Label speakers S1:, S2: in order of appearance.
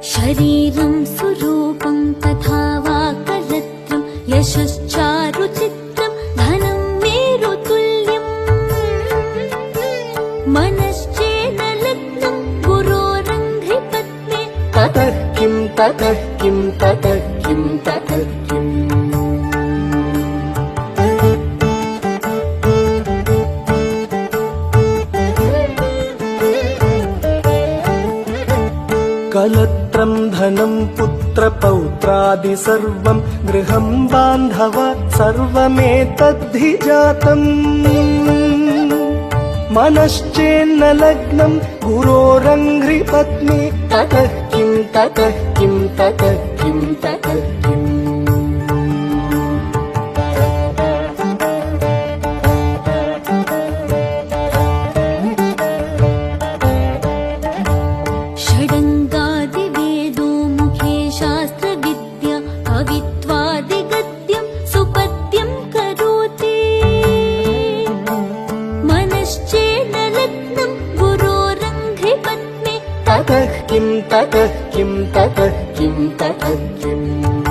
S1: शरीरं सुरूपं तथा वा करत्रं यशश्चारुचित्रं धनं मेरुतुल्यम् मनश्चेन लग्नं गुरोरङ्घ्रिपत्ने
S2: ततः किं ततः किं ततः किं ततः किम् कलत्रं धनं पुत्रपौत्रादि सर्वं गृहं बान्धवा सर्वमेतद्धि जातम् मनश्चेन्न लग्नं गुरोरङ्घ्रिपत्नी ततः किं ततः किं ततः किं ततः किम्
S1: षडङ्गादिवेदो मुखे शास्त्रविद्या कवित्वादिगद्यं सुपद्यं करोति मनश्चेन लग्नं गुरोरङ्घ्रिपत्ने
S2: ततः किं ततः किं ततः किं ततः किम्